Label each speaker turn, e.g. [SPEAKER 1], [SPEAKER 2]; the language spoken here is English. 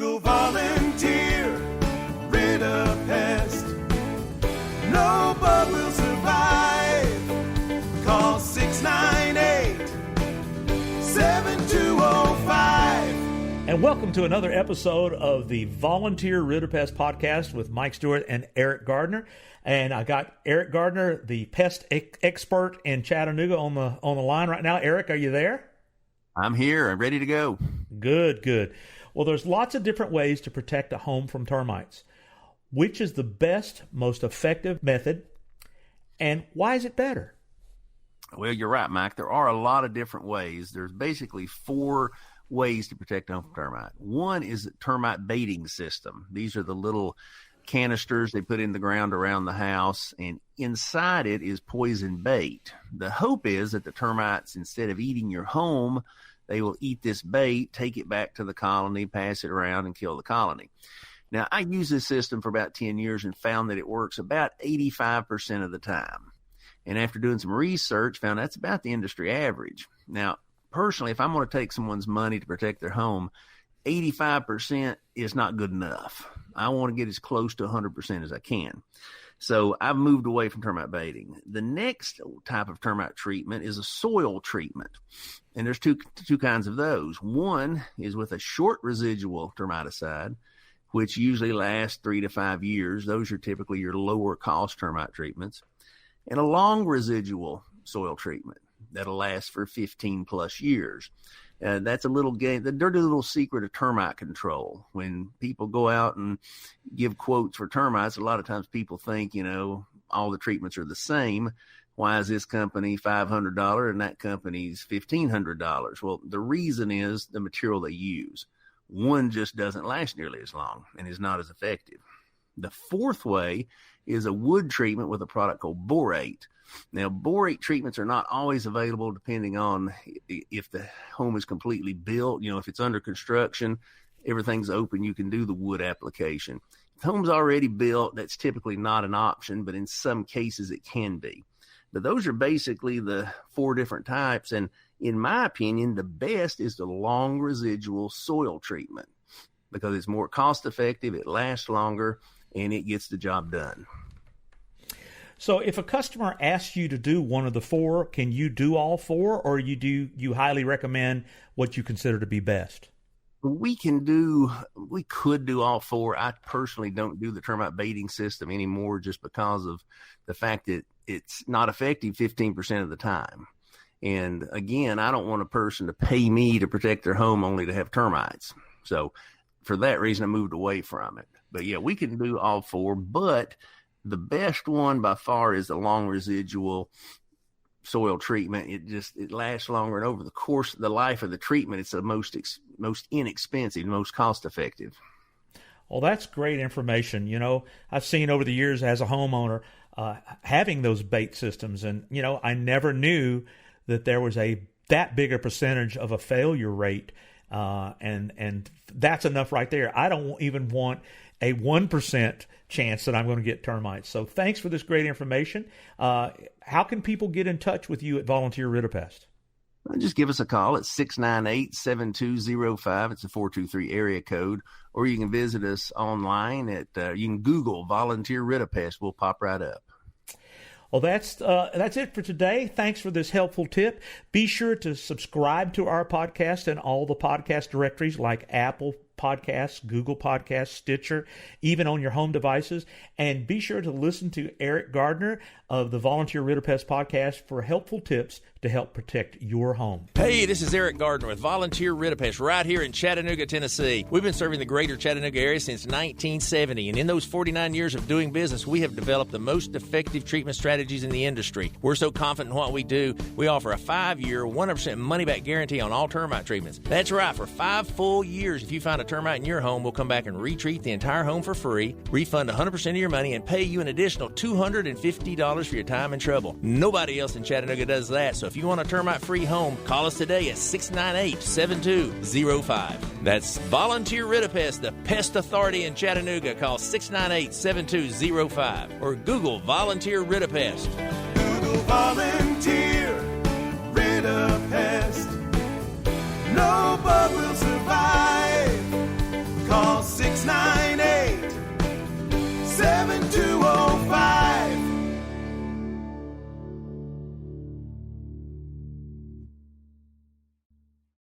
[SPEAKER 1] Google Volunteer Rid A Pest. No bug will survive. Call 698-7205.
[SPEAKER 2] And welcome to another episode of the Volunteer Rid A Pest podcast with Mike Stewart and Erik Gardner. And I got Erik Gardner, the pest expert in Chattanooga, on the line right now. Erik, are you there?
[SPEAKER 3] I'm here. I'm ready to go.
[SPEAKER 2] Good. Well, there's lots of different ways to protect a home from termites. Which is the best, most effective method, and why is it better?
[SPEAKER 3] Well, you're right, Mike. There are a lot of different ways. There's basically 4 ways to protect a home from termite. One is the termite baiting system. These are the little canisters they put in the ground around the house, and inside it is poison bait. The hope is that the termites, instead of eating your home, they will eat this bait, take it back to the colony, pass it around, and kill the colony. Now, I used this system for about 10 years and found that it works about 85% of the time. And after doing some research, found that's about the industry average. Now, personally, if I'm going to take someone's money to protect their home, 85% is not good enough. I want to get as close to 100% as I can. So I've moved away from termite baiting. The next type of termite treatment is a soil treatment. And there's two kinds of those. One is with a short residual termiticide, which usually lasts 3 to 5 years. Those are typically your lower cost termite treatments. And a long residual soil treatment that'll last for 15 plus years. That's a little game, the dirty little secret of termite control. When people go out and give quotes for termites, a lot of times people think, all the treatments are the same. Why is this company $500 and that company's $1,500? Well, the reason is the material they use. One just doesn't last nearly as long and is not as effective. The fourth way is a wood treatment with a product called borate. Now, borate treatments are not always available depending on if the home is completely built. If it's under construction, everything's open, you can do the wood application. If the home's already built, that's typically not an option, but in some cases it can be. But those are basically the 4 different types. And in my opinion, the best is the long residual soil treatment because it's more cost effective, it lasts longer, and it gets the job done.
[SPEAKER 2] So if a customer asks you to do one of the 4, can you do all 4, or you highly recommend what you consider to be best?
[SPEAKER 3] We could do all 4. I personally don't do the termite baiting system anymore just because of the fact that it's not effective 15% of the time. And again, I don't want a person to pay me to protect their home only to have termites. So for that reason, I moved away from it. But yeah, we can do all 4, but the best one by far is the long residual soil treatment. It lasts longer, and over the course of the life of the treatment, it's the most inexpensive, most cost effective.
[SPEAKER 2] Well, that's great information. I've seen over the years as a homeowner having those bait systems, and I never knew that there was that big a percentage of a failure rate, and that's enough right there. I don't even want a 1% chance that I'm going to get termites. So thanks for this great information. How can people get in touch with you at Volunteer Rid A Pest?
[SPEAKER 3] Just give us a call at 698-7205. It's a 423 area code. Or you can visit us online you can Google Volunteer Rid A Pest. We'll pop right up.
[SPEAKER 2] Well, that's it for today. Thanks for this helpful tip. Be sure to subscribe to our podcast in all the podcast directories like Apple Podcasts, Google Podcasts, Stitcher, even on your home devices. And be sure to listen to Erik Gardner of the Volunteer Rid A Pest podcast for helpful tips to help protect your home.
[SPEAKER 4] Hey, this is Erik Gardner with Volunteer Rid A Pest right here in Chattanooga, Tennessee. We've been serving the greater Chattanooga area since 1970, and in those 49 years of doing business, we have developed the most effective treatment strategies in the industry. We're so confident in what we do, we offer a 5-year, 100% money-back guarantee on all termite treatments. That's right, for 5 full years, if you find a termite in your home, we'll come back and retreat the entire home for free, refund 100% of your money, and pay you an additional $250 for your time and trouble. Nobody else in Chattanooga does that, so if you want a termite-free home, call us today at 698-7205. That's Volunteer Rid A Pest, the pest authority in Chattanooga. Call 698-7205 or Google Volunteer Rid A Pest.
[SPEAKER 1] Google Volunteer Rid A Pest. No bug